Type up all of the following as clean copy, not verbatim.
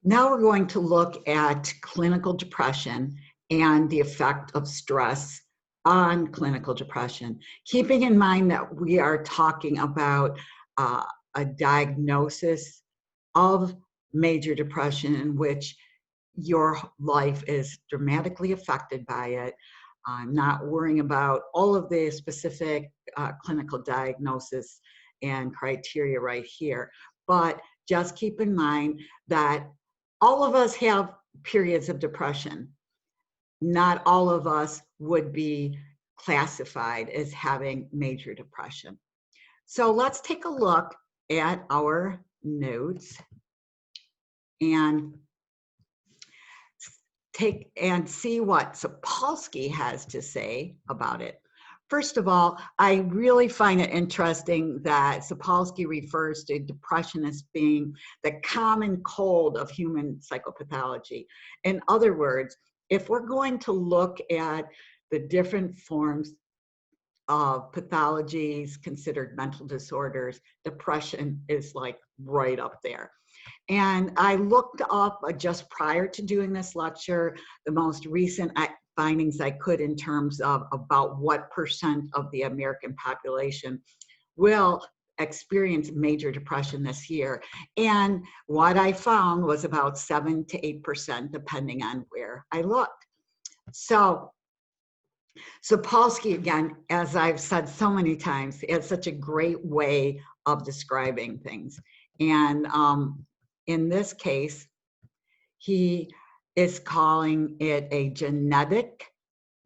Now we're going to look at clinical depression and the effect of stress on clinical depression, keeping in mind that we are talking about a diagnosis of major depression in which your life is dramatically affected by it. I'm not worrying about all of the specific clinical diagnosis and criteria right here, but just keep in mind that all of us have periods of depression. Not all of us would be classified as having major depression. So let's take a look at our notes and see what Sapolsky has to say about it. First of all, I really find it interesting that Sapolsky refers to depression as being the common cold of human psychopathology. In other words, if we're going to look at the different forms of pathologies considered mental disorders, depression is like right up there. And I looked up just prior to doing this lecture, the most recent findings I could in terms of about what % of the American population will experience major depression this year. And what I found was about 7 to 8%, depending on where I looked. So Sapolsky, again, as I've said so many times, is such a great way of describing things. And in this case, he is calling it a genetic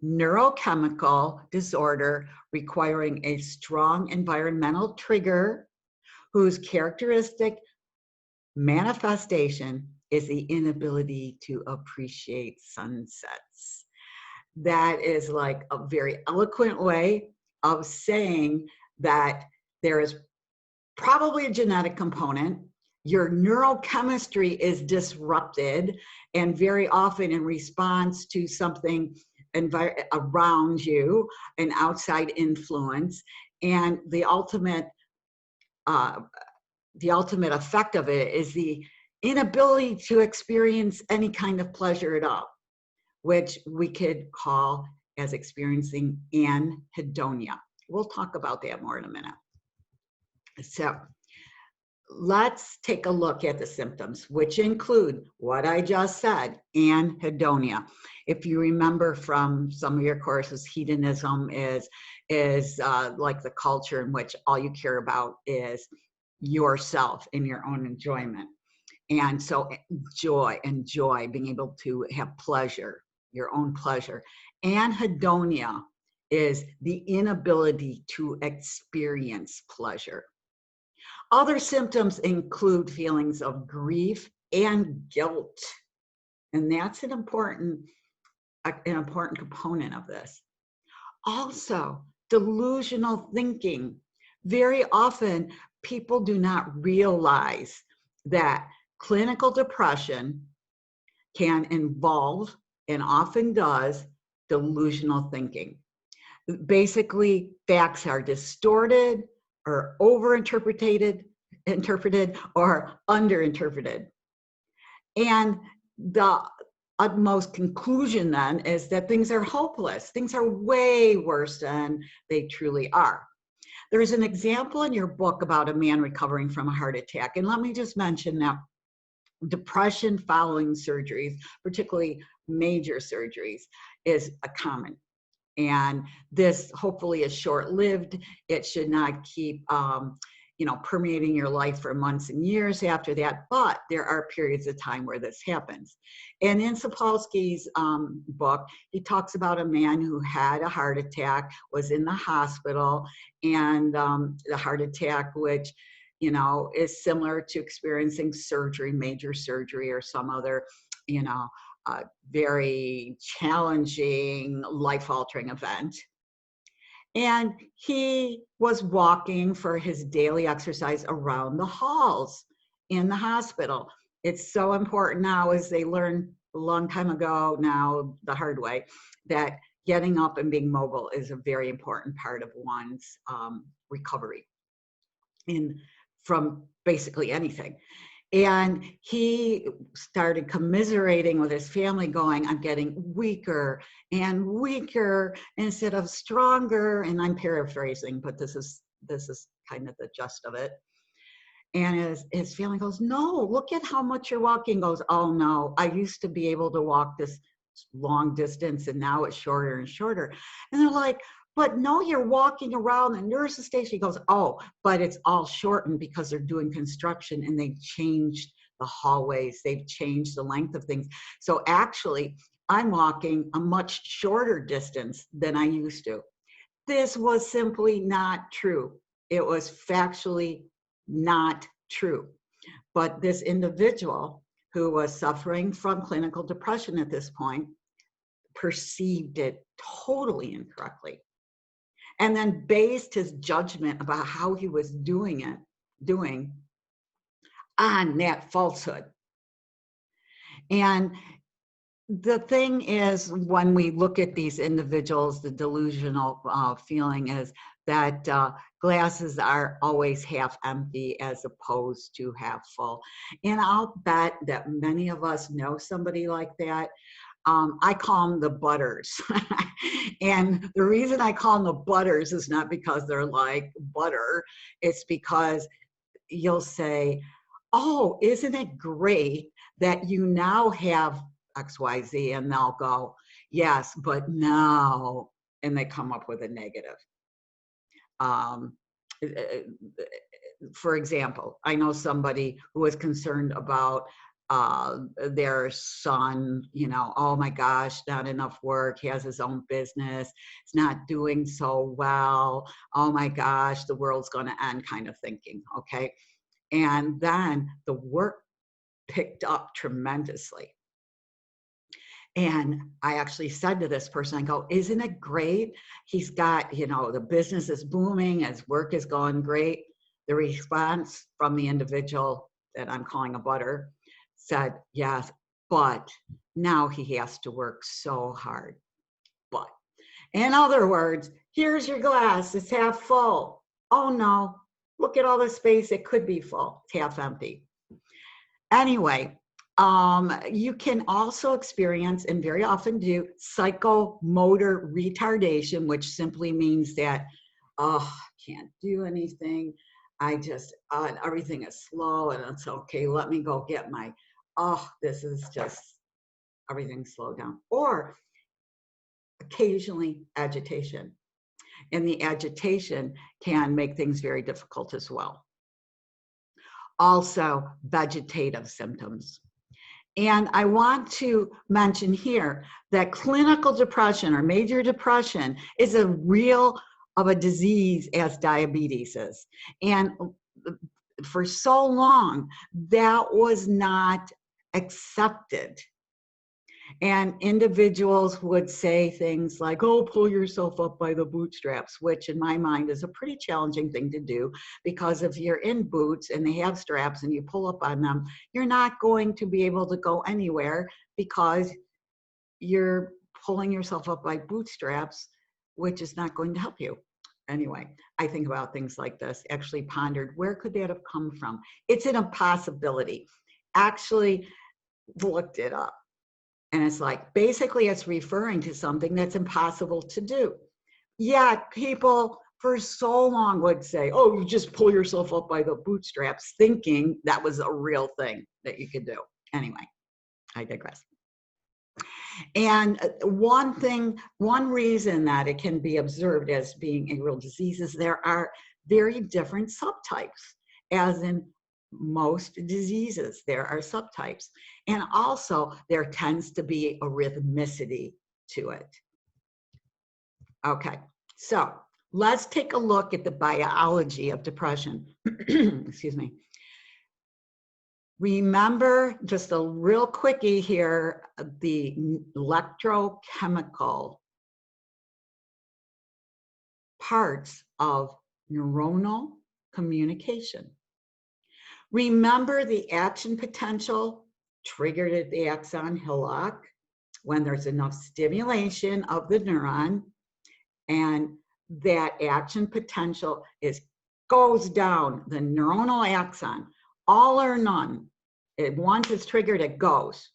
neurochemical disorder requiring a strong environmental trigger whose characteristic manifestation is the inability to appreciate sunsets. That is like a very eloquent way of saying that there is probably a genetic component. Your neurochemistry is disrupted, and very often in response to something around you, an outside influence, and the ultimate effect of it is the inability to experience any kind of pleasure at all, which we could call as experiencing anhedonia. We'll talk about that more in a minute. So let's take a look at the symptoms, which include what I just said, anhedonia. If you remember from some of your courses, hedonism is like the culture in which all you care about is yourself and your own enjoyment. And so joy, being able to have pleasure, your own pleasure. Anhedonia is the inability to experience pleasure. Other symptoms include feelings of grief and guilt. And that's an important component of this. Also, delusional thinking. Very often, people do not realize that clinical depression can involve, and often does, delusional thinking. Basically, facts are distorted or interpreted or underinterpreted. And the utmost conclusion then is that things are hopeless. Things are way worse than they truly are. There's an example in your book about a man recovering from a heart attack. And let me just mention that depression following surgeries, particularly major surgeries, is a common. And this hopefully is short-lived. It should not keep permeating your life for months and years after that, but there are periods of time where this happens. And in Sapolsky's book, he talks about a man who had a heart attack, was in the hospital, and the heart attack, which is similar to experiencing surgery, major surgery, or some other, very challenging, life-altering event. And he was walking for his daily exercise around the halls in the hospital. It's so important now, as they learned a long time ago, now the hard way, that getting up and being mobile is a very important part of one's recovery from basically anything. And he started commiserating with his family, going, I'm getting weaker and weaker instead of stronger. And I'm paraphrasing, but this is kind of the gist of it. And his family goes, no, look at how much you're walking. Goes, oh no, I used to be able to walk this long distance and now it's shorter and shorter. And they're like, but no, you're walking around the nurse's station. He goes, oh, but it's all shortened because they're doing construction and they've changed the hallways. They've changed the length of things. So actually, I'm walking a much shorter distance than I used to. This was simply not true. It was factually not true. But this individual who was suffering from clinical depression at this point perceived it totally incorrectly, and then based his judgment about how he was doing on that falsehood. And the thing is, when we look at these individuals, the delusional feeling is that glasses are always half empty as opposed to half full. And I'll bet that many of us know somebody like that. I call them the butters. And the reason I call them the butters is not because they're like butter. It's because you'll say, oh, isn't it great that you now have XYZ? And they'll go, yes, but now, and they come up with a negative. For example, I know somebody who was concerned about their son, oh my gosh, not enough work, he has his own business, it's not doing so well, oh my gosh, the world's going to end, kind of thinking, okay? And then the work picked up tremendously. And I actually said to this person, I go, isn't it great? He's got, the business is booming, his work is going great. The response from the individual that I'm calling a butter said, yes, but now he has to work so hard. But in other words, here's your glass, it's half full. Oh no, look at all the space, it could be full, it's half empty. Anyway, you can also experience, and very often do, psychomotor retardation, which simply means that, oh, I can't do anything. I just, everything is slow and it's okay. Let me go get my, this is just, everything slowed down. Or occasionally agitation. And the agitation can make things very difficult as well. Also, vegetative symptoms. And I want to mention here that clinical depression or major depression is as real of a disease as diabetes is. And for so long, that was not accepted. And individuals would say things like, oh, pull yourself up by the bootstraps, which in my mind is a pretty challenging thing to do, because if you're in boots and they have straps and you pull up on them, you're not going to be able to go anywhere because you're pulling yourself up by bootstraps, which is not going to help you. Anyway, I think about things like this, actually pondered, where could that have come from? It's an impossibility. Actually looked it up. And it's like, basically it's referring to something that's impossible to do. Yet people for so long would say, oh, you just pull yourself up by the bootstraps, thinking that was a real thing that you could do. Anyway, I digress. And one reason that it can be observed as being a real disease is there are very different subtypes, as in most diseases, there are subtypes. And also there tends to be a rhythmicity to it. Okay, so let's take a look at the biology of depression. Excuse me. Remember, just a real quickie here, the electrochemical parts of neuronal communication. Remember the action potential triggered at the axon hillock when there's enough stimulation of the neuron, and that action potential goes down the neuronal axon, all or none. Once it's triggered, it goes.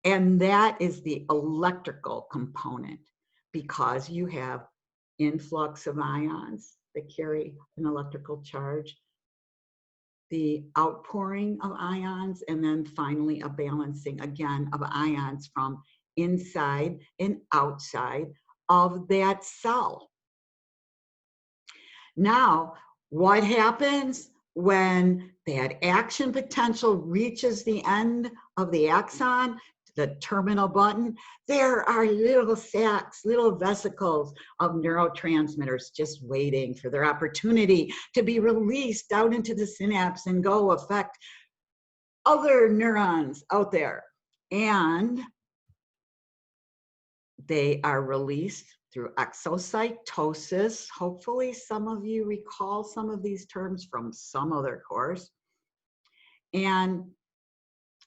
And that is the electrical component, because you have influx of ions that carry an electrical charge, the outpouring of ions, and then finally a balancing again of ions from inside and outside of that cell. Now, what happens when that action potential reaches the end of the axon, the terminal button? There are little sacs, little vesicles of neurotransmitters just waiting for their opportunity to be released out into the synapse and go affect other neurons out there. And they are released through exocytosis. Hopefully some of you recall some of these terms from some other course. And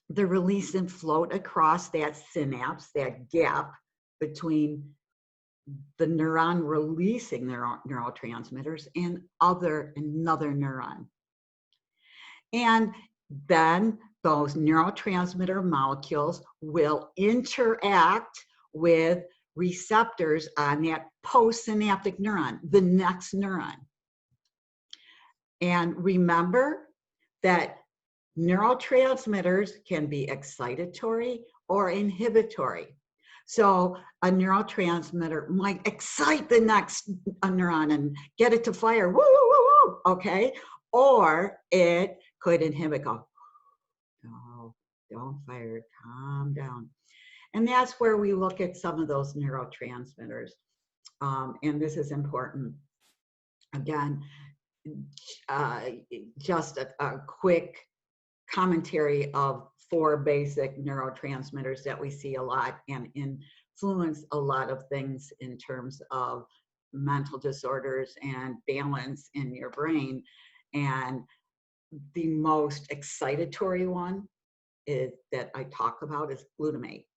the release and float across that synapse, that gap between the neuron releasing their neurotransmitters and another neuron. And then those neurotransmitter molecules will interact with receptors on that postsynaptic neuron, the next neuron. And remember that neurotransmitters can be excitatory or inhibitory. So a neurotransmitter might excite the next neuron and get it to fire, woo, woo, woo, woo, okay? Or it could inhibit, go, no, don't fire, calm down. And that's where we look at some of those neurotransmitters. And this is important. Again, just a quick commentary of 4 basic neurotransmitters that we see a lot and influence a lot of things in terms of mental disorders and balance in your brain. And the most excitatory one is that I talk about is glutamate.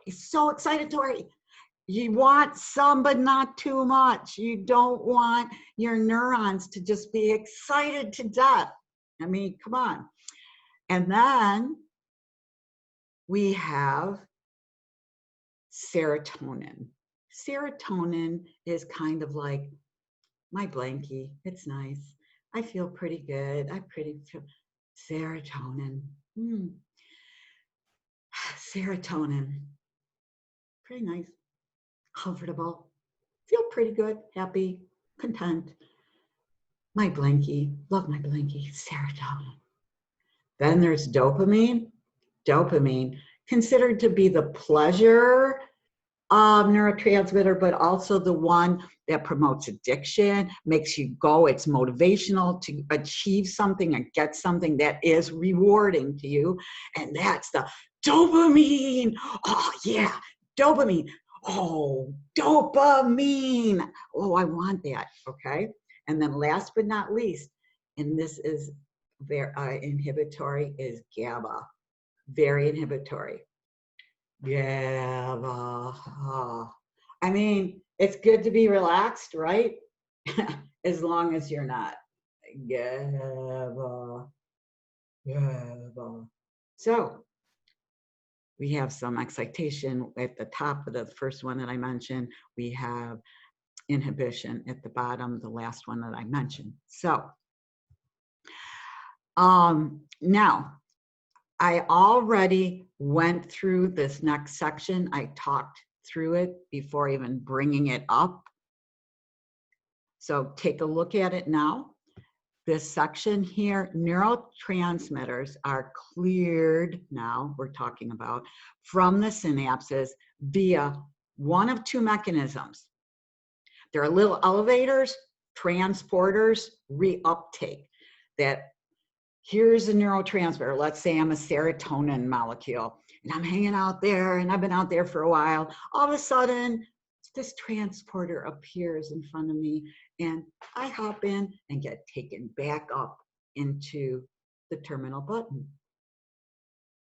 It's so excitatory. You want some, but not too much. You don't want your neurons to just be excited to death. I mean, come on. And then we have serotonin. Serotonin is kind of like my blankie. It's nice. I feel pretty good. Serotonin. Serotonin. Pretty nice. Comfortable, feel pretty good, happy, content. My blankie, love my blankie, serotonin. Then there's dopamine. Dopamine, considered to be the pleasure neurotransmitter, but also the one that promotes addiction, makes you go, it's motivational to achieve something and get something that is rewarding to you. And that's the dopamine. Oh yeah, dopamine. Oh, dopamine. Oh, I want that. Okay. And then last but not least, and this is very inhibitory, is GABA. Very inhibitory. GABA. Oh. I mean, it's good to be relaxed, right? As long as you're not. GABA. GABA. So, we have some excitation at the top of the first one that I mentioned. We have inhibition at the bottom, the last one that I mentioned. So now I already went through this next section. I talked through it before even bringing it up. So take a look at it now. This section here, neurotransmitters are cleared now, we're talking about, from the synapses via one of 2 mechanisms. There are little elevators, transporters, reuptake. That here's a neurotransmitter. Let's say I'm a serotonin molecule and I'm hanging out there and I've been out there for a while. All of a sudden, this transporter appears in front of me and I hop in and get taken back up into the terminal button.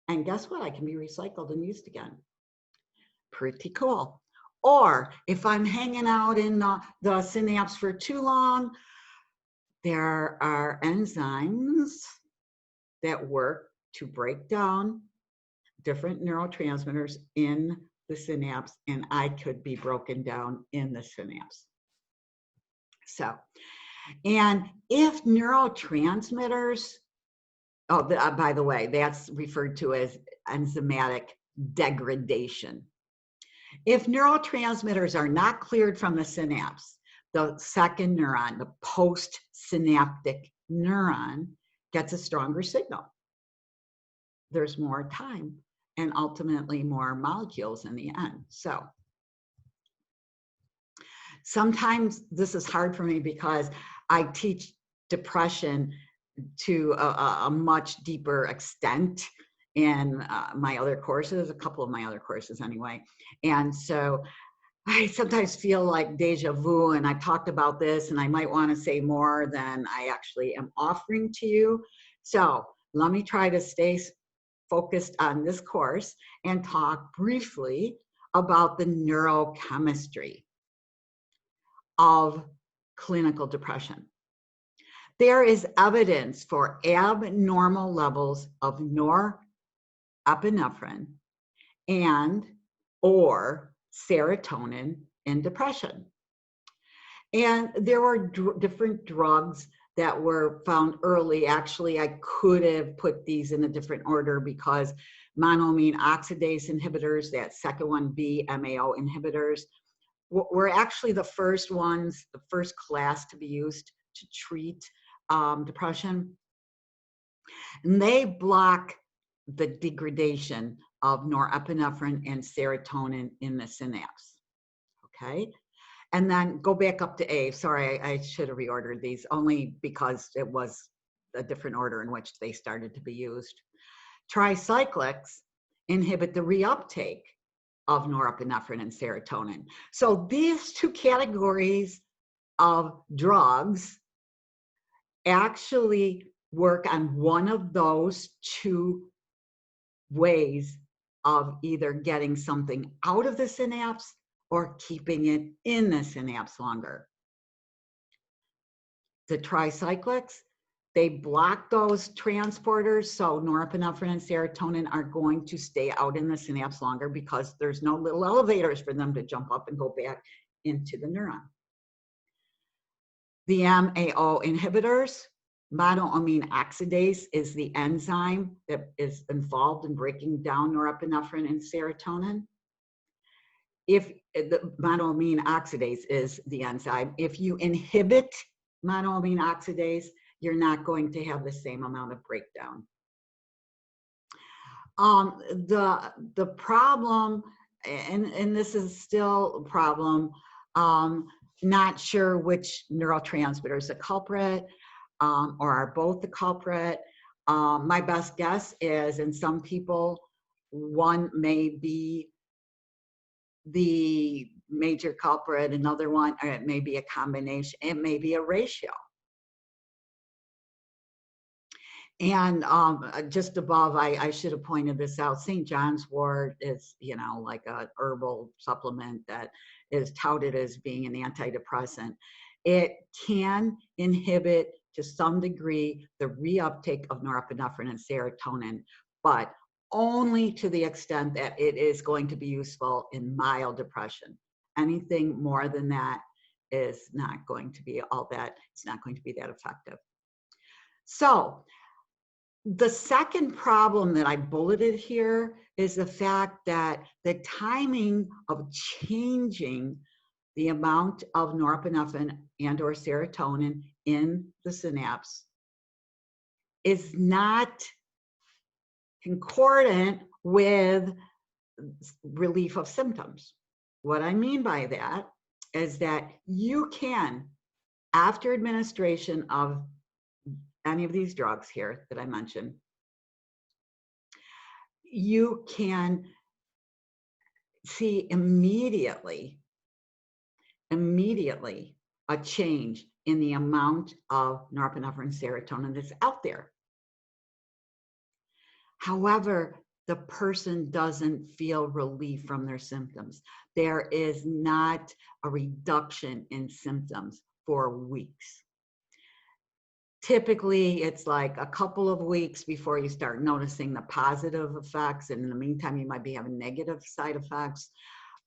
And guess what? I can be recycled and used again. Pretty cool. Or if I'm hanging out in the synapse for too long, there are enzymes that work to break down different neurotransmitters in the synapse, and I could be broken down in the synapse. So, and if neurotransmitters, oh, by the way, that's referred to as enzymatic degradation. If neurotransmitters are not cleared from the synapse, the second neuron, the postsynaptic neuron, gets a stronger signal. There's more time and ultimately more molecules in the end. So sometimes this is hard for me because I teach depression to a much deeper extent in my other courses, a couple of my other courses anyway. And so I sometimes feel like deja vu, and I've talked about this and I might want to say more than I actually am offering to you. So let me try to stay focused on this course and talk briefly about the neurochemistry of clinical depression. There is evidence for abnormal levels of norepinephrine and or serotonin in depression. And there were different drugs that were found early. Actually, I could have put these in a different order because monoamine oxidase inhibitors, that second one, MAO inhibitors, were actually the first ones, the first class to be used to treat depression. And they block the degradation of norepinephrine and serotonin in the synapse, okay? And then go back up to A. Sorry, I should have reordered these only because it was a different order in which they started to be used. Tricyclics inhibit the reuptake of norepinephrine and serotonin. So these two categories of drugs actually work on one of those two ways of either getting something out of the synapse or keeping it in the synapse longer. The tricyclics, they block those transporters, so norepinephrine and serotonin are going to stay out in the synapse longer because there's no little elevators for them to jump up and go back into the neuron. The MAO inhibitors, monoamine oxidase is the enzyme that is involved in breaking down norepinephrine and serotonin. If the monoamine oxidase is the enzyme, if you inhibit monoamine oxidase, you're not going to have the same amount of breakdown. The problem, and this is still a problem, not sure which neurotransmitter is the culprit, or are both the culprit. My best guess is in some people, one may be the major culprit, another one, or it may be a combination, it may be a ratio. And just above, I should have pointed this out, St. John's wort is, you know, like a herbal supplement that is touted as being an antidepressant. It can inhibit to some degree the reuptake of norepinephrine and serotonin, but only to the extent that it is going to be useful in mild depression. Anything more than that is not going to be all that, it's not going to be that effective. So the second problem that I bulleted here is the fact that the timing of changing the amount of norepinephrine and or serotonin in the synapse is not concordant with relief of symptoms. What I mean by that is that you can, after administration of any of these drugs here that I mentioned, you can see immediately a change in the amount of norepinephrine and serotonin that's out there. However, the person doesn't feel relief from their symptoms. There is not a reduction in symptoms for weeks. typically it's like a couple of weeks before you start noticing the positive effects. And in the meantime, you might be having negative side effects.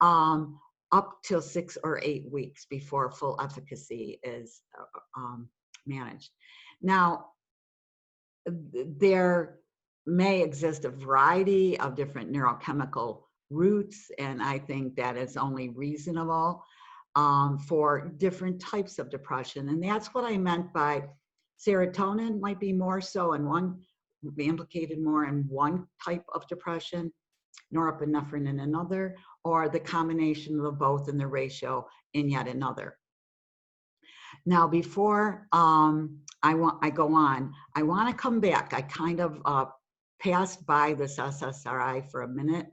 Up till 6 or 8 weeks before full efficacy is managed. Now, there may exist a variety of different neurochemical routes, and I think that is only reasonable for different types of depression. And that's what I meant by serotonin might be more so in one, be implicated more in one type of depression, norepinephrine in another, or the combination of both in the ratio in yet another. Now, before I go on, I want to come back. I kind of passed by this SSRI for a minute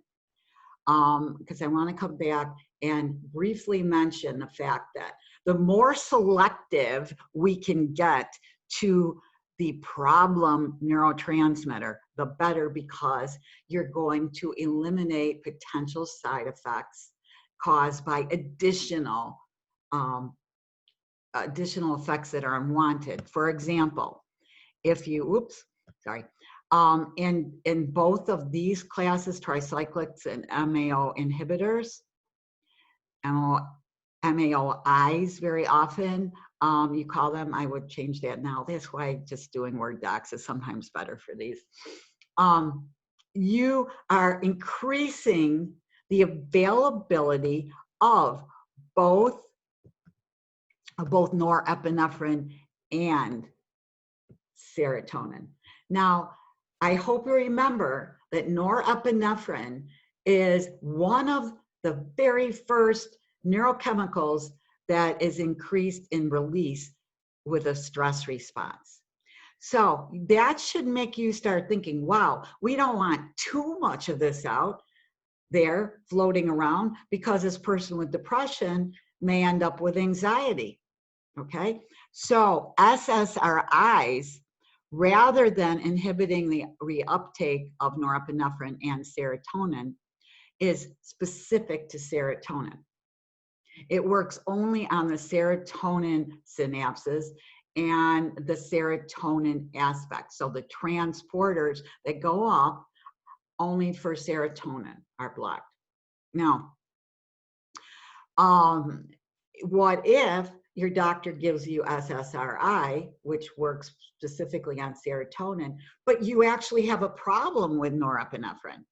because I want to come back and briefly mention the fact that the more selective we can get to the problem neurotransmitter, the better, because you're going to eliminate potential side effects caused by additional effects that are unwanted. For example, if you, in both of these classes, tricyclics and MAO inhibitors, MAOIs very often, you call them, I would change that now. That's why just doing Word docs is sometimes better for these. You are increasing the availability of both norepinephrine and serotonin. Now, I hope you remember that norepinephrine is one of the very first neurochemicals that is increased in release with a stress response. So that should make you start thinking, wow, we don't want too much of this out there floating around, because this person with depression may end up with anxiety. Okay, so SSRIs, rather than inhibiting the reuptake of norepinephrine and serotonin, is specific to serotonin. It works only on the serotonin synapses and the serotonin aspect. So the transporters that go off only for serotonin are blocked. Now, what if your doctor gives you SSRI, which works specifically on serotonin, but you actually have a problem with norepinephrine?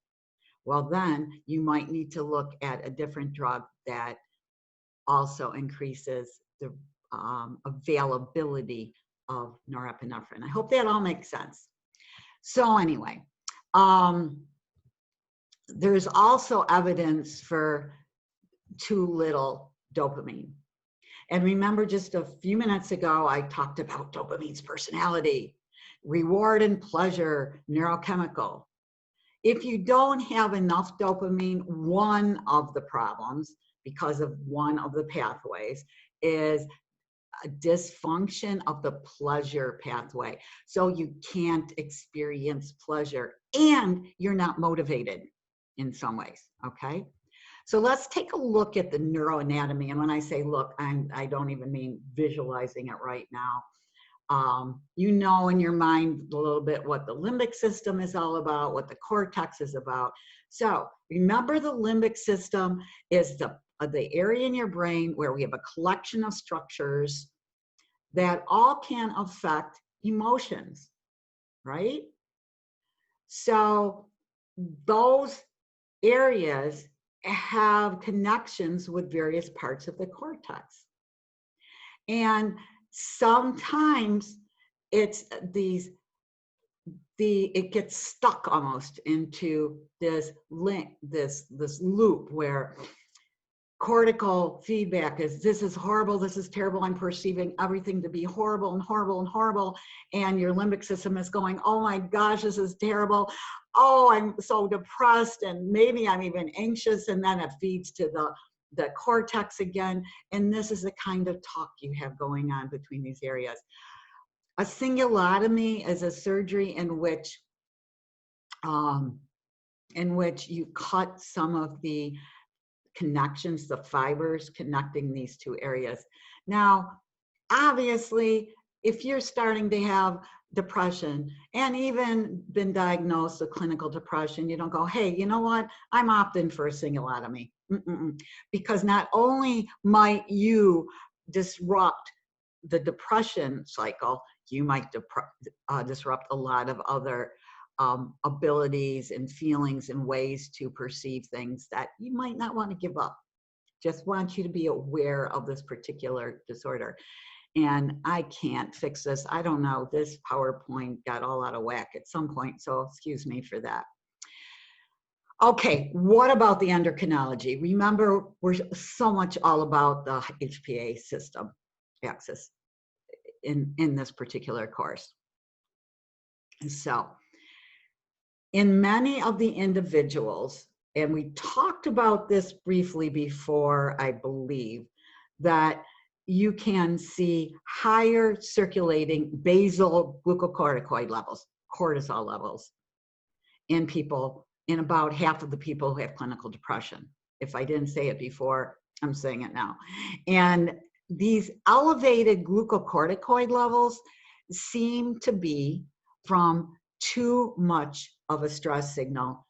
Well, then you might need to look at a different drug that also increases the availability of norepinephrine. I hope that all makes sense. So anyway, there's also evidence for too little dopamine. And remember, just a few minutes ago, I talked about dopamine's personality, reward and pleasure, neurochemical. If you don't have enough dopamine, one of the problems, because of one of the pathways, is a dysfunction of the pleasure pathway. So you can't experience pleasure and you're not motivated in some ways, okay? So let's take a look at the neuroanatomy. And when I say look, I don't even mean visualizing it right now. You know in your mind a little bit what the limbic system is all about, what the cortex is about. So remember, the limbic system is the area in your brain where we have a collection of structures that all can affect emotions, right? So those areas have connections with various parts of the cortex. And sometimes it's it gets stuck almost into this loop where cortical feedback is, this is horrible, this is terrible, I'm perceiving everything to be horrible and horrible and horrible, and your limbic system is going, oh my gosh, this is terrible, oh, I'm so depressed, and maybe I'm even anxious, and then it feeds to the cortex again, and this is the kind of talk you have going on between these areas. A cingulotomy is a surgery in which you cut some of the connections, the fibers connecting these two areas. Now, obviously, if you're starting to have depression and even been diagnosed with clinical depression, you don't go, hey, you know what? I'm opting for a cingulotomy. Because not only might you disrupt the depression cycle, you might disrupt a lot of other abilities and feelings and ways to perceive things that you might not want to give up. Just want you to be aware of this particular disorder. And I can't fix this. I don't know. This PowerPoint got all out of whack at some point, so excuse me for that. Okay, what about the endocrinology? Remember, we're so much all about the HPA system axis in this particular course. So, in many of the individuals, and we talked about this briefly before, I believe, that you can see higher circulating basal glucocorticoid levels, cortisol levels, in people, in about half of the people who have clinical depression. If I didn't say it before, I'm saying it now. And these elevated glucocorticoid levels seem to be from too much of a stress signal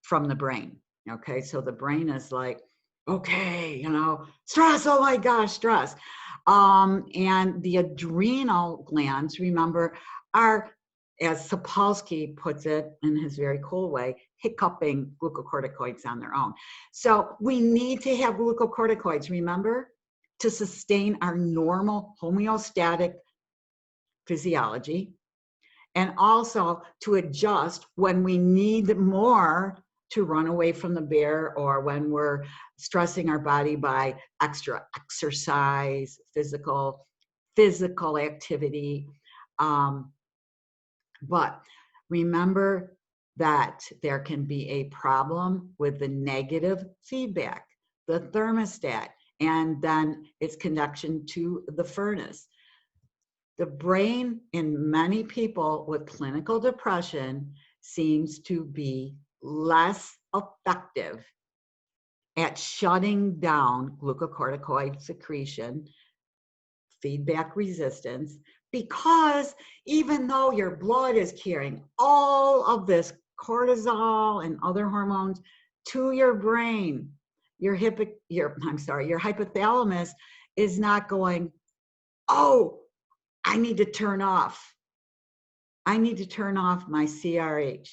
from the brain. Okay, so the brain is like, okay, you know, stress, oh my gosh, stress. And the adrenal glands, remember, are, as Sapolsky puts it in his very cool way, hiccuping glucocorticoids on their own. So we need to have glucocorticoids, remember, to sustain our normal homeostatic physiology, and also to adjust when we need more to run away from the bear, or when we're stressing our body by extra exercise, physical activity. But remember that there can be a problem with the negative feedback, the thermostat, and then its connection to the furnace. The brain in many people with clinical depression seems to be less effective at shutting down glucocorticoid secretion, feedback resistance, because even though your blood is carrying all of this cortisol and other hormones to your brain, your hypothalamus is not going, oh, I need to turn off. I need to turn off my CRH.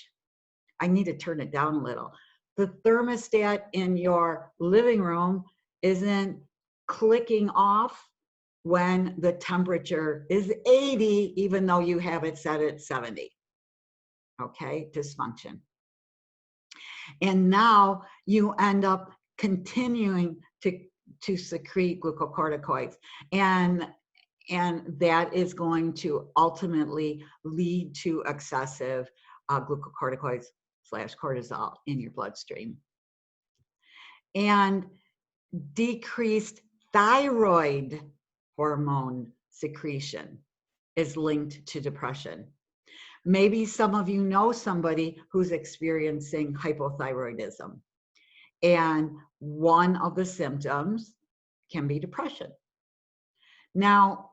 I need to turn it down a little. The thermostat in your living room isn't clicking off when the temperature is 80, even though you have it set at 70. Okay, dysfunction. And now you end up continuing to secrete glucocorticoids. And that is going to ultimately lead to excessive glucocorticoids / cortisol in your bloodstream. And decreased thyroid hormone secretion is linked to depression. Maybe some of you know somebody who's experiencing hypothyroidism, and one of the symptoms can be depression. Now,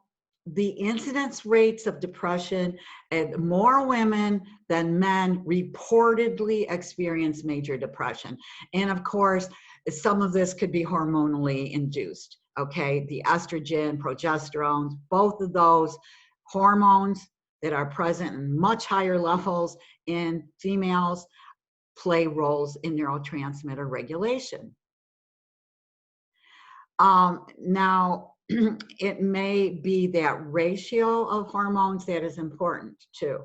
the incidence rates of depression, and more women than men reportedly experience major depression. And of course, some of this could be hormonally induced, okay? The estrogen, progesterone, both of those hormones that are present in much higher levels in females play roles in neurotransmitter regulation. Now, it may be that ratio of hormones that is important too.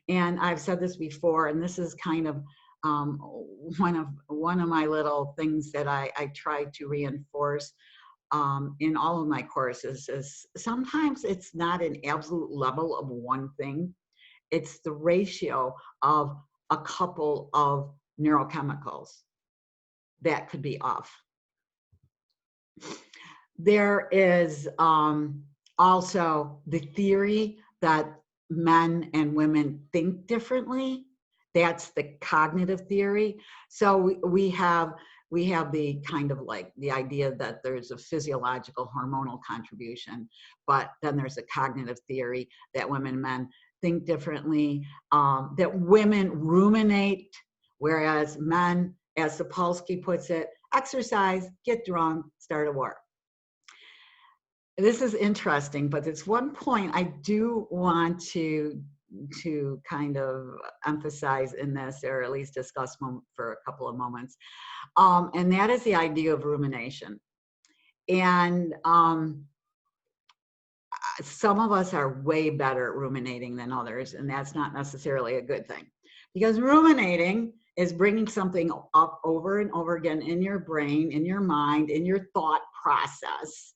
And I've said this before, and this is kind of one of my little things that I try to reinforce in all of my courses is sometimes it's not an absolute level of one thing. It's the ratio of a couple of neurochemicals that could be off. There is also the theory that men and women think differently. That's the cognitive theory. So we have we have the kind of like the idea that there's a physiological hormonal contribution, but then there's a cognitive theory that women and men think differently, that women ruminate, whereas men, as Sapolsky puts it, exercise, get drunk, start a war. This is interesting, but there's one point I do want to kind of emphasize in this, or at least discuss for a couple of moments, and that is the idea of rumination. And some of us are way better at ruminating than others, and that's not necessarily a good thing, because ruminating is bringing something up over and over again in your brain, in your mind, in your thought process,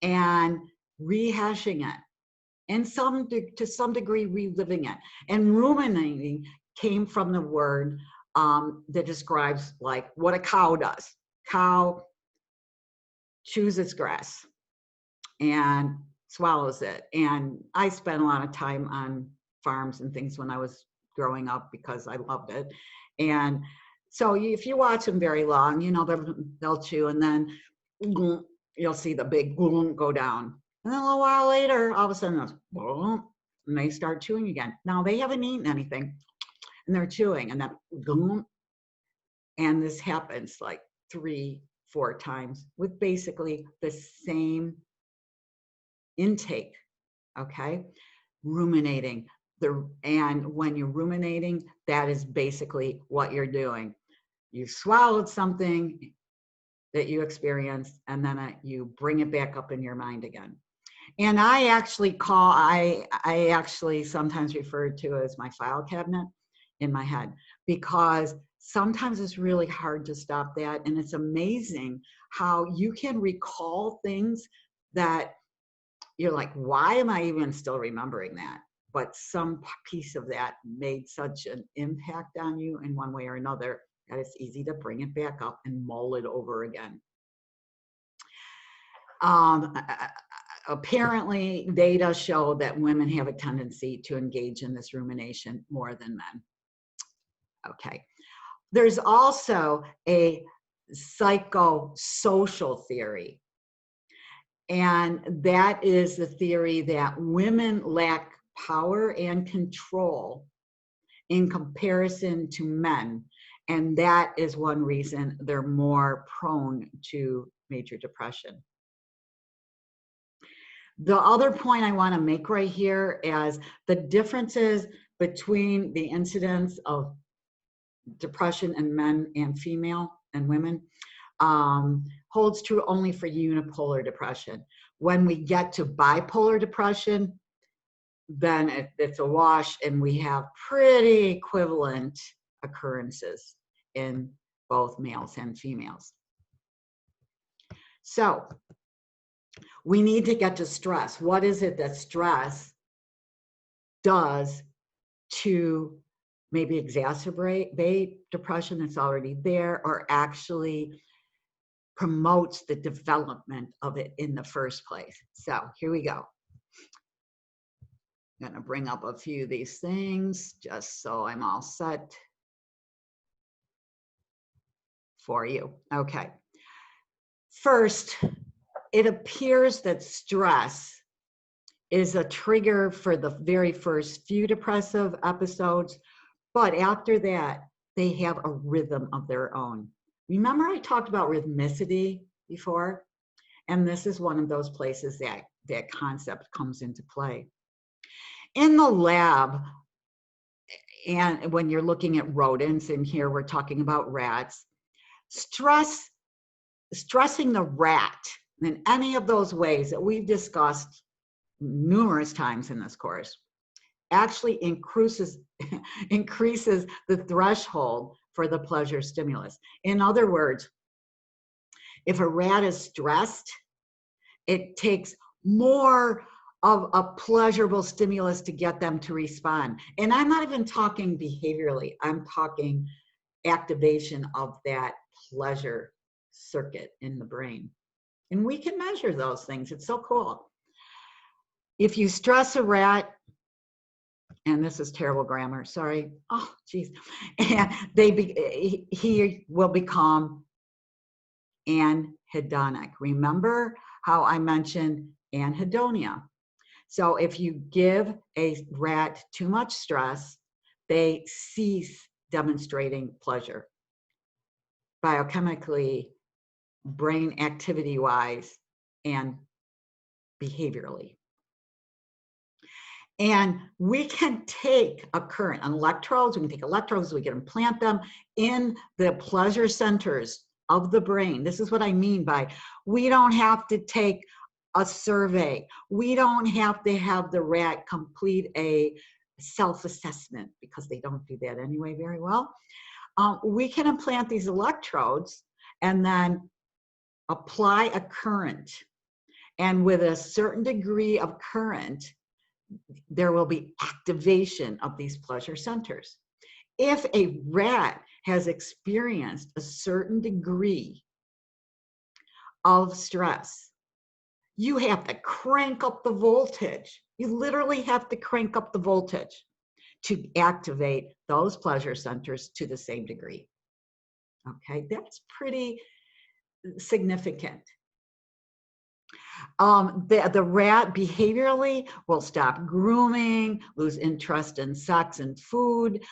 and rehashing it, and to some degree reliving it. And ruminating came from the word that describes like what a cow does. Cow chews its grass and swallows it. And I spent a lot of time on farms and things when I was growing up because I loved it. And so if you watch them very long, you know, they'll chew, and then you'll see the big go down. And then a little while later, all of a sudden, and they start chewing again. Now they haven't eaten anything, and they're chewing, and then and this happens like 3-4 times with basically the same intake. Okay, ruminating. And when you're ruminating, that is basically what you're doing. You swallowed something that you experienced, and then you bring it back up in your mind again. And I actually sometimes refer to it as my file cabinet in my head, because sometimes it's really hard to stop that. And it's amazing how you can recall things that you're like, why am I even still remembering that? But some piece of that made such an impact on you in one way or another that it's easy to bring it back up and mull it over again. Apparently, data show that women have a tendency to engage in this rumination more than men. Okay. There's also a psychosocial theory, and that is the theory that women lack power and control in comparison to men, and that is one reason they're more prone to major depression. The other point I want to make right here is the differences between the incidence of depression in men and female and women holds true only for unipolar depression. When we get to bipolar depression, then it's a wash, and we have pretty equivalent occurrences in both males and females. So we need to get to stress. What is it that stress does to maybe exacerbate depression that's already there, or actually promotes the development of it in the first place? So here we go. I'm going to bring up a few of these things just so I'm all set for you. Okay. First, it appears that stress is a trigger for the very first few depressive episodes, but after that, they have a rhythm of their own. Remember I talked about rhythmicity before? And this is one of those places that concept comes into play. In the lab, and when you're looking at rodents, and here we're talking about rats, stressing the rat in any of those ways that we've discussed numerous times in this course actually increases the threshold for the pleasure stimulus. In other words, if a rat is stressed, it takes more of a pleasurable stimulus to get them to respond. And I'm not even talking behaviorally, I'm talking activation of that pleasure circuit in the brain. And we can measure those things. It's so cool. If you stress a rat, and this is terrible grammar, sorry. Oh, geez. And he will become anhedonic. Remember how I mentioned anhedonia? So if you give a rat too much stress, they cease demonstrating pleasure. Biochemically, brain activity-wise, and behaviorally. And we can take a current on electrodes, we can implant them in the pleasure centers of the brain. This is what I mean by, we don't have to take a survey. We don't have to have the rat complete a self-assessment, because they don't do that anyway very well. We can implant these electrodes and then apply a current. And with a certain degree of current, there will be activation of these pleasure centers. If a rat has experienced a certain degree of stress, you have to crank up the voltage. You literally have to crank up the voltage to activate those pleasure centers to the same degree. Okay, that's pretty significant. The rat behaviorally will stop grooming, lose interest in sex and food.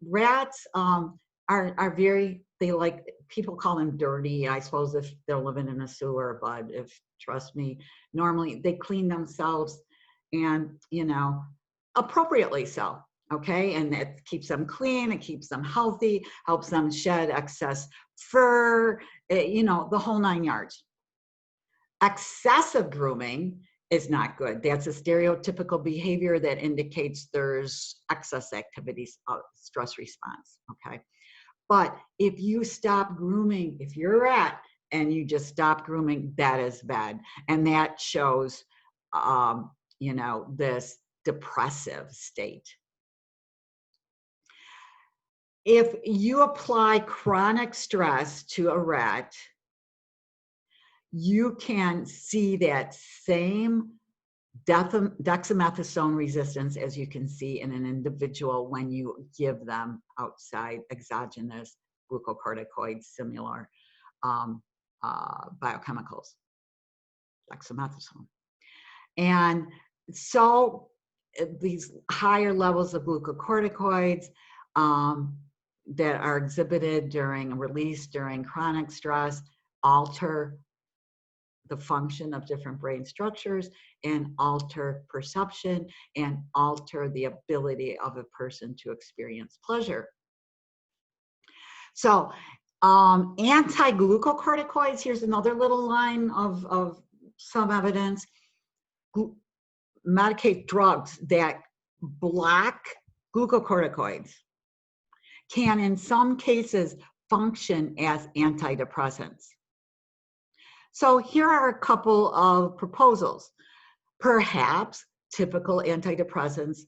Rats are very, they like, people call them dirty. I suppose if they're living in a sewer, but if, trust me, normally they clean themselves, and, you know, appropriately so. Okay, and it keeps them clean, it keeps them healthy, helps them shed excess fur, you know, the whole 9 yards. Excessive grooming is not good. That's a stereotypical behavior that indicates there's excess activities of stress response, okay? But if you stop grooming, if you're a rat and you just stop grooming, that is bad. And that shows, you know, this depressive state. If you apply chronic stress to a rat, you can see that same dexamethasone resistance as you can see in an individual when you give them outside exogenous glucocorticoid similar biochemicals, dexamethasone. And so these higher levels of glucocorticoids that are exhibited during release during chronic stress alter the function of different brain structures and alter perception and alter the ability of a person to experience pleasure. So anti-glucocorticoids, here's another little line of some evidence. Medicaid drugs that block glucocorticoids can in some cases function as antidepressants. So here are a couple of proposals. Perhaps typical antidepressants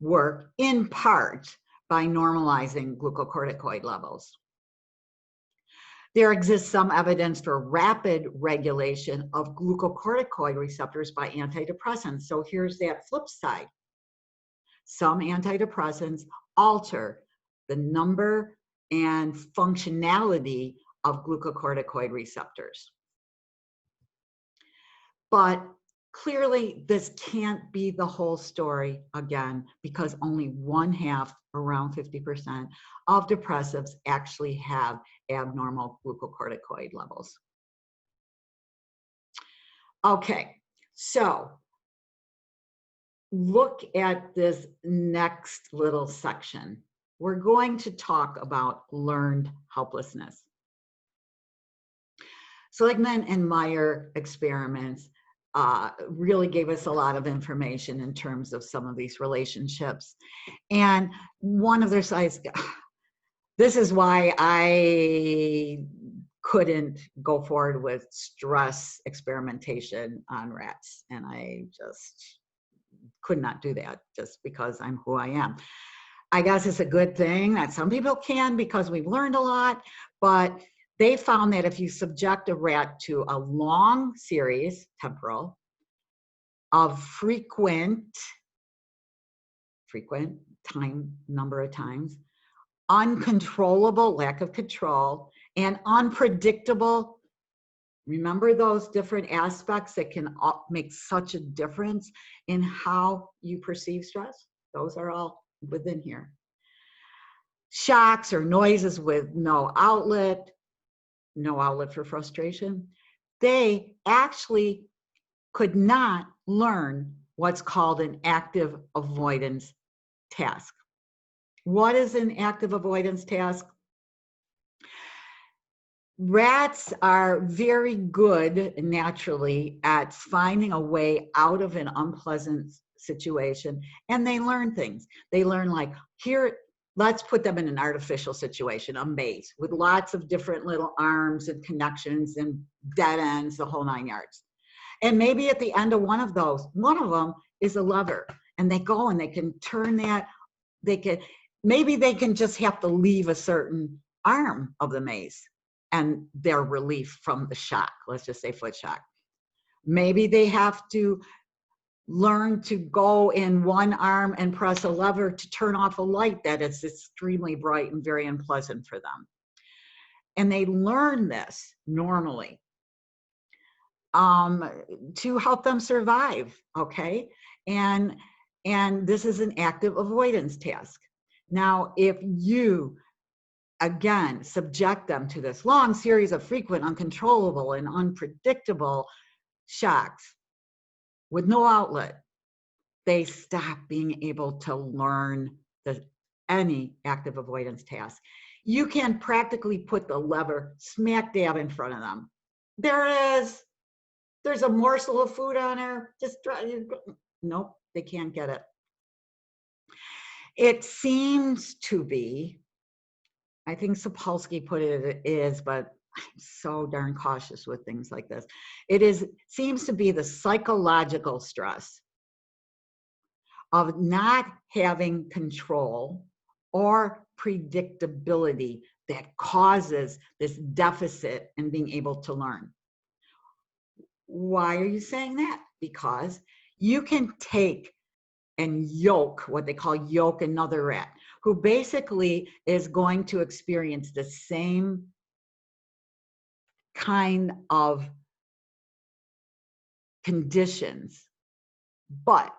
work in part by normalizing glucocorticoid levels. There exists some evidence for rapid regulation of glucocorticoid receptors by antidepressants. So here's that flip side. Some antidepressants alter the number and functionality of glucocorticoid receptors. But clearly, this can't be the whole story again, because only 1/2, around 50%, of depressives actually have abnormal glucocorticoid levels. Okay, so look at this next little section. We're going to talk about learned helplessness. Seligman and Meyer experiments really gave us a lot of information in terms of some of these relationships. And one of their slides, this is why I couldn't go forward with stress experimentation on rats. And I just could not do that just because I'm who I am. I guess it's a good thing that some people can because we've learned a lot, but they found that if you subject a rat to a long series, temporal, of frequent number of times, uncontrollable, lack of control, and unpredictable. Remember those different aspects that can make such a difference in how you perceive stress? Those are all within here. Shocks or noises with no outlet for frustration. They actually could not learn what's called an active avoidance task. What is an active avoidance task? Rats are very good naturally at finding a way out of an unpleasant situation, and they learn things. They learn, like, here, let's put them in an artificial situation, a maze with lots of different little arms and connections and dead ends, the whole 9 yards. And maybe at the end of one of them is a lever, and they go and they can turn that. Maybe they can just have to leave a certain arm of the maze and their relief from the shock, let's just say foot shock. Maybe they have to learn to go in one arm and press a lever to turn off a light that is extremely bright and very unpleasant for them. And they learn this normally to help them survive, okay? And this is an active avoidance task. Now, if you, again, subject them to this long series of frequent, uncontrollable, and unpredictable shocks with no outlet, they stop being able to learn any active avoidance task. You can practically put the lever smack dab in front of them. There it is. There's a morsel of food on her. Just try. Nope, they can't get it. It seems to be, I think Sapolsky put it is, but I'm so darn cautious with things like this. Seems to be the psychological stress of not having control or predictability that causes this deficit in being able to learn. Why are you saying that? Because you can take and yoke, what they call yoke another rat, who basically is going to experience the same kind of conditions, but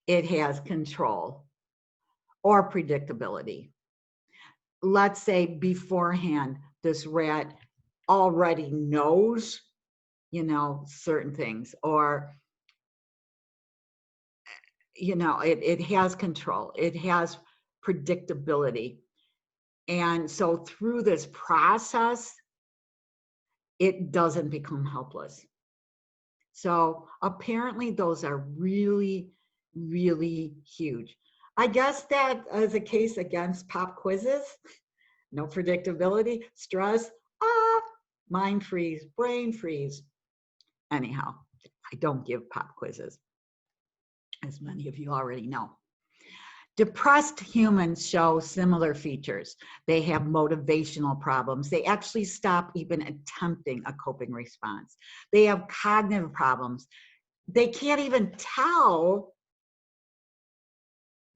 it has control or predictability. Let's say beforehand, this rat already knows, certain things, or, it has control, it has predictability. And so through this process, it doesn't become helpless. So apparently those are really, really huge. I guess that is a case against pop quizzes. No predictability, stress, mind freeze, brain freeze. Anyhow, I don't give pop quizzes, as many of you already know. Depressed humans show similar features. They have motivational problems. They actually stop even attempting a coping response. They have cognitive problems. They can't even tell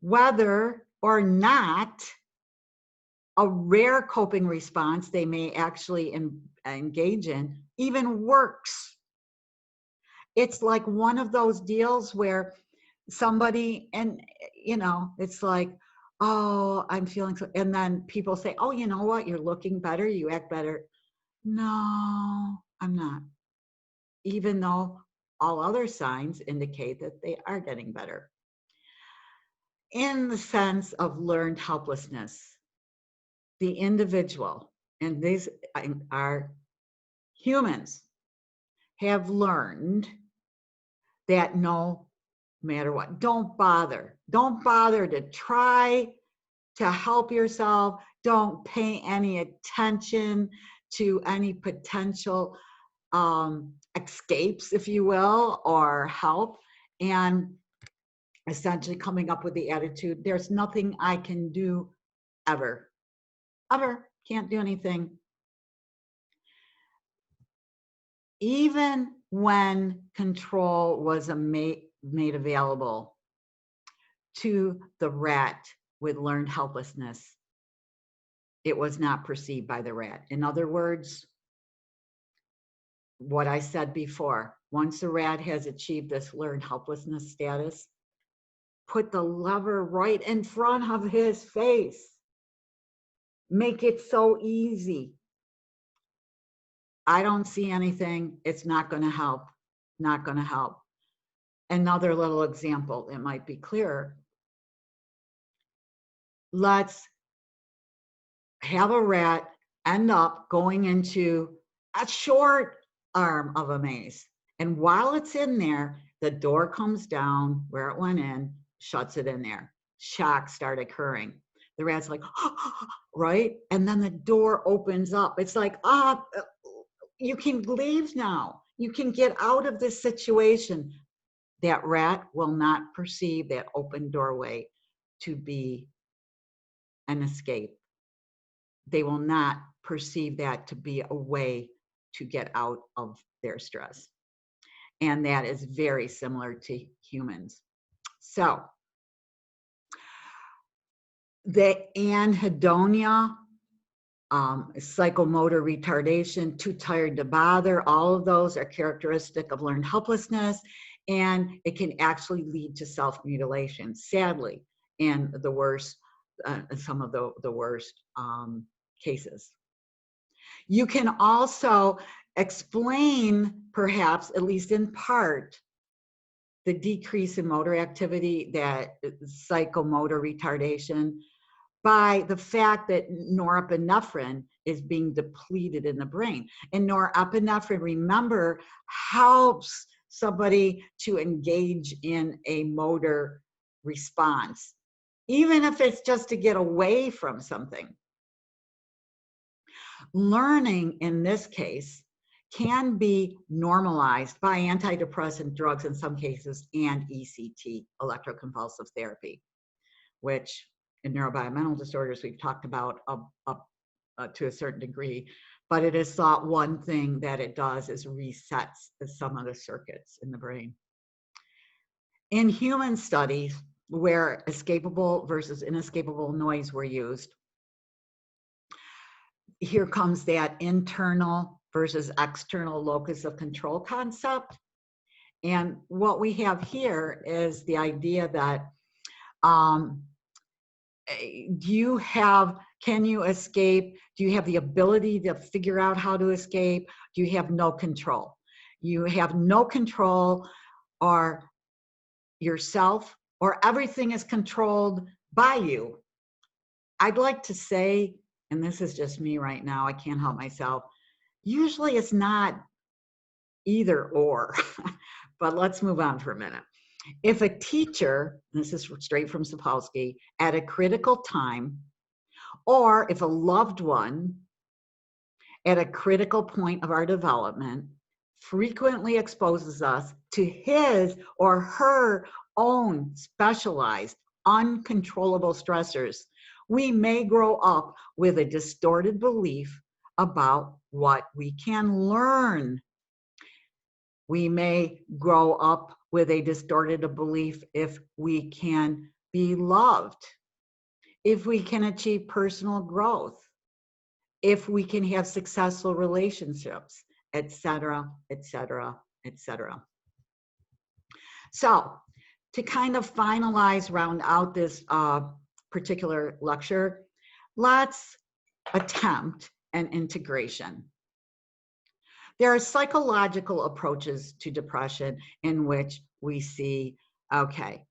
whether or not a rare coping response they may actually engage in even works. It's like one of those deals where somebody, and it's like, oh, I'm feeling so, and then people say, oh, you know what, you're looking better, you act better. No, I'm not, even though all other signs indicate that they are getting better. In the sense of learned helplessness, the individual, and these are humans, have learned that no matter what, don't bother to try to help yourself. Don't pay any attention to any potential escapes, if you will, or help, and essentially coming up with the attitude, there's nothing I can do ever, can't do anything. Even when control was made available to the rat with learned helplessness, it was not perceived by the rat. In other words, what I said before, once a rat has achieved this learned helplessness status, put the lever right in front of his face. Make it so easy. I don't see anything. It's not going to help. Not going to help. Another little example, it might be clearer. Let's have a rat end up going into a short arm of a maze. And while it's in there, the door comes down where it went in, shuts it in there. Shocks start occurring. The rat's like, right? And then the door opens up. It's like, you can leave now. You can get out of this situation. That rat will not perceive that open doorway to be an escape. They will not perceive that to be a way to get out of their stress. And that is very similar to humans. So the anhedonia, psychomotor retardation, too tired to bother, all of those are characteristic of learned helplessness, and it can actually lead to self-mutilation, sadly, in the worst, some of the worst cases. You can also explain, perhaps, at least in part, the decrease in motor activity, that psychomotor retardation, by the fact that norepinephrine is being depleted in the brain. And norepinephrine, remember, helps somebody to engage in a motor response, even if it's just to get away from something. Learning, in this case, can be normalized by antidepressant drugs in some cases and ECT, electroconvulsive therapy, which in neurobiological disorders we've talked about up to a certain degree, but it is thought one thing that it does is resets some of the circuits in the brain. In human studies where escapable versus inescapable noise were used, here comes that internal versus external locus of control concept. And what we have here is the idea that can you escape? Do you have the ability to figure out how to escape? Do you have no control? You have no control, or yourself, or everything is controlled by you. I'd like to say, and this is just me right now, I can't help myself, usually it's not either or, but let's move on for a minute. If a teacher, and this is straight from Sapolsky, at a critical time, or if a loved one at a critical point of our development frequently exposes us to his or her own specialized, uncontrollable stressors, we may grow up with a distorted belief about what we can learn. We may grow up with a distorted belief if we can be loved, if we can achieve personal growth, if we can have successful relationships, etc., etc., etc. So, to kind of finalize, round out this particular lecture, let's attempt an integration. There are psychological approaches to depression in which we see, okay,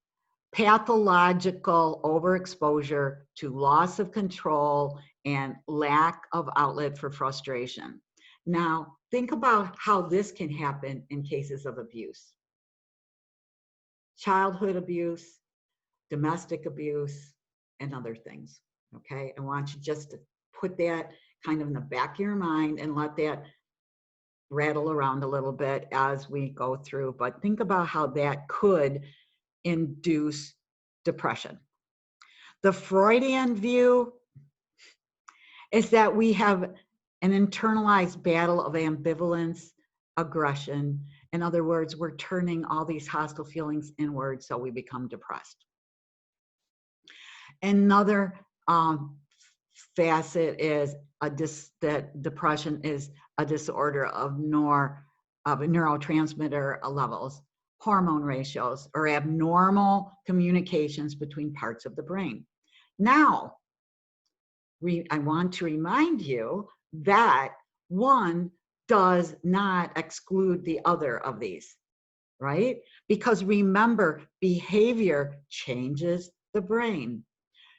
pathological overexposure to loss of control and lack of outlet for frustration. Now, think about how this can happen in cases of abuse. Childhood abuse, domestic abuse, and other things, okay? I want you just to put that kind of in the back of your mind and let that rattle around a little bit as we go through, but think about how that could induce depression. The Freudian view is that we have an internalized battle of ambivalence, aggression. In other words, we're turning all these hostile feelings inward, so we become depressed. Another facet is that depression is a disorder of neurotransmitter levels, hormone ratios, or abnormal communications between parts of the brain. Now, I want to remind you that one does not exclude the other of these, right? Because remember, behavior changes the brain.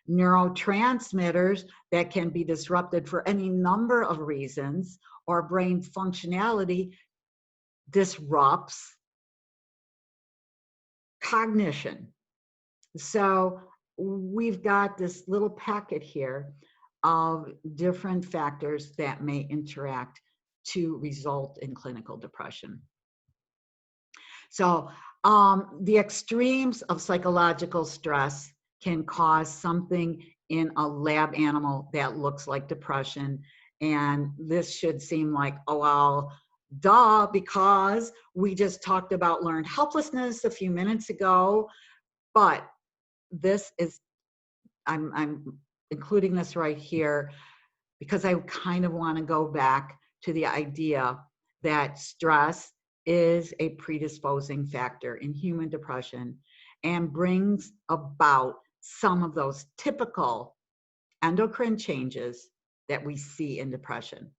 Neurotransmitters that can be disrupted for any number of reasons, or brain functionality disrupts cognition. So we've got this little packet here of different factors that may interact to result in clinical depression. So the extremes of psychological stress can cause something in a lab animal that looks like depression. And this should seem like, oh, well, duh, because we just talked about learned helplessness a few minutes ago. But this is, I'm including this right here because I kind of want to go back to the idea that stress is a predisposing factor in human depression and brings about some of those typical endocrine changes that we see in depression.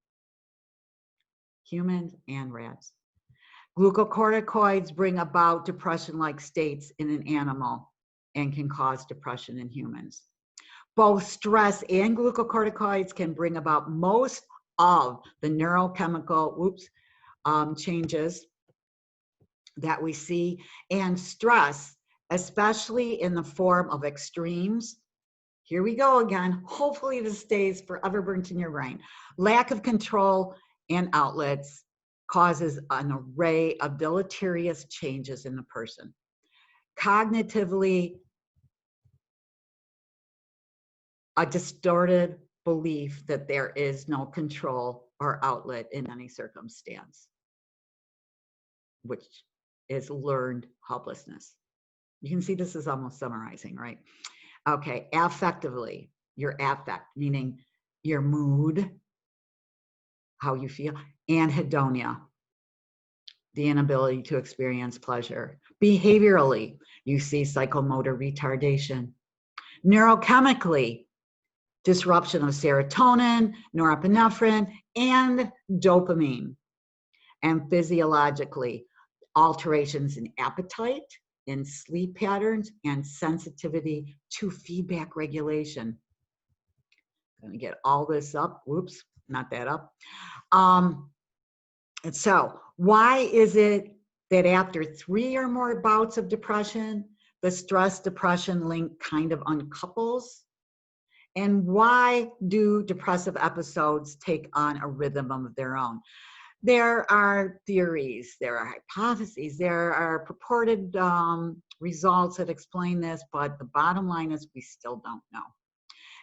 Humans and rats. Glucocorticoids bring about depression-like states in an animal and can cause depression in humans. Both stress and glucocorticoids can bring about most of the neurochemical changes that we see, and stress, especially in the form of extremes. Here we go again. Hopefully this stays forever burnt in your brain. Lack of control and outlets causes an array of deleterious changes in the person. Cognitively, a distorted belief that there is no control or outlet in any circumstance, which is learned helplessness. You can see this is almost summarizing, right? Okay, affectively, your affect, meaning your mood, how you feel, and hedonia, the inability to experience pleasure. Behaviorally, you see psychomotor retardation. Neurochemically, disruption of serotonin, norepinephrine, and dopamine. And physiologically, alterations in appetite, in sleep patterns, and sensitivity to feedback regulation. I'm gonna get all this up. Whoops, not that up. And so why is it that after 3 or more bouts of depression, the stress-depression link kind of uncouples? And why do depressive episodes take on a rhythm of their own? There are theories, there are hypotheses, there are purported results that explain this, but the bottom line is we still don't know.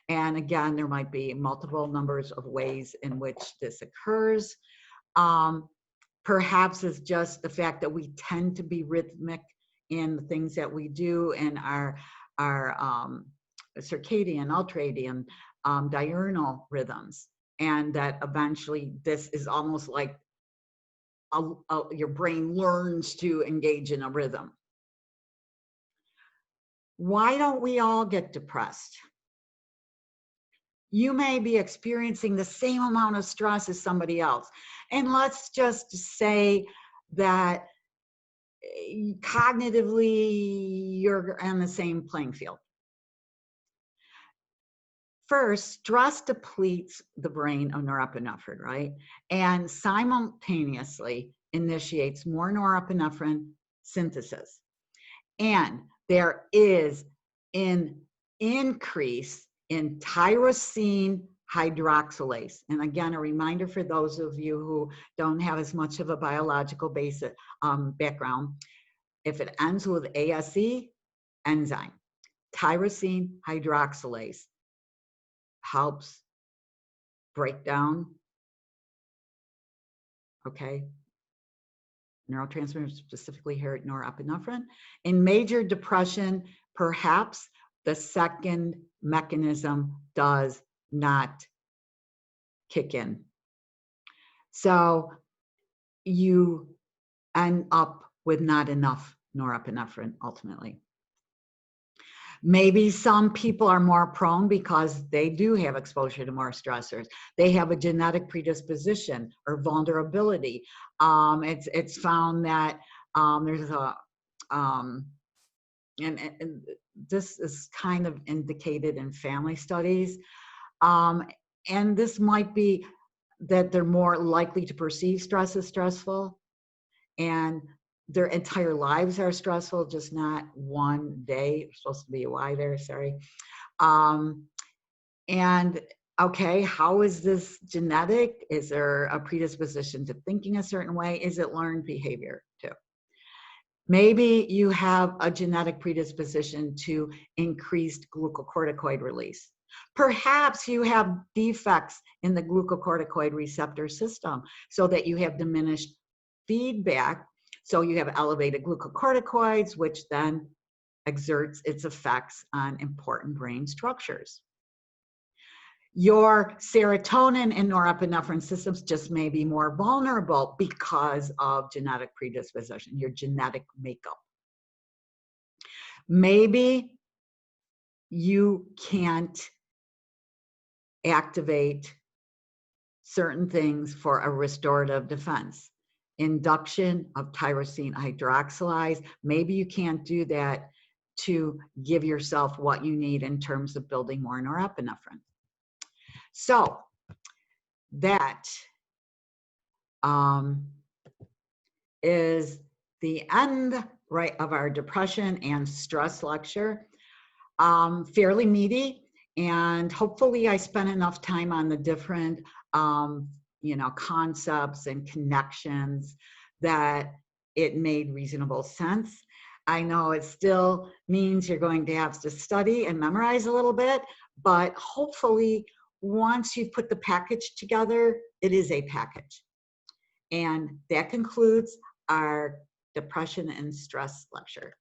And again, there might be multiple numbers of ways in which this occurs. Perhaps it's just the fact that we tend to be rhythmic in the things that we do and our circadian, ultradian, diurnal rhythms, and that eventually this is almost like your brain learns to engage in a rhythm. Why don't we all get depressed? You may be experiencing the same amount of stress as somebody else. And let's just say that cognitively you're on the same playing field. First, stress depletes the brain of norepinephrine, right? And simultaneously initiates more norepinephrine synthesis. And there is an increase in tyrosine hydroxylase. And again, a reminder for those of you who don't have as much of a biological basic background, if it ends with ASE, enzyme, tyrosine hydroxylase helps break down, okay, neurotransmitters, specifically here at norepinephrine. In major depression, perhaps the second mechanism does not kick in. So you end up with not enough norepinephrine ultimately. Maybe some people are more prone because they do have exposure to more stressors. They have a genetic predisposition or vulnerability. It's found that there's a, and this is kind of indicated in family studies. And this might be that they're more likely to perceive stress as stressful, and their entire lives are stressful, just not one day. It's supposed to be a Y there, sorry. And okay, how is this genetic? Is there a predisposition to thinking a certain way? Is it learned behavior too? Maybe you have a genetic predisposition to increased glucocorticoid release. Perhaps you have defects in the glucocorticoid receptor system so that you have diminished feedback. So you have elevated glucocorticoids, which then exerts its effects on important brain structures. Your serotonin and norepinephrine systems just may be more vulnerable because of genetic predisposition, your genetic makeup. Maybe you can't activate certain things for a restorative defense. Induction of tyrosine hydroxylase, maybe you can't do that to give yourself what you need in terms of building more norepinephrine. So that is the end, right, of our depression and stress lecture. Fairly meaty, and hopefully I spent enough time on the different concepts and connections that it made reasonable sense. I know it still means you're going to have to study and memorize a little bit, but hopefully once you've put the package together, it is a package. And that concludes our depression and stress lecture.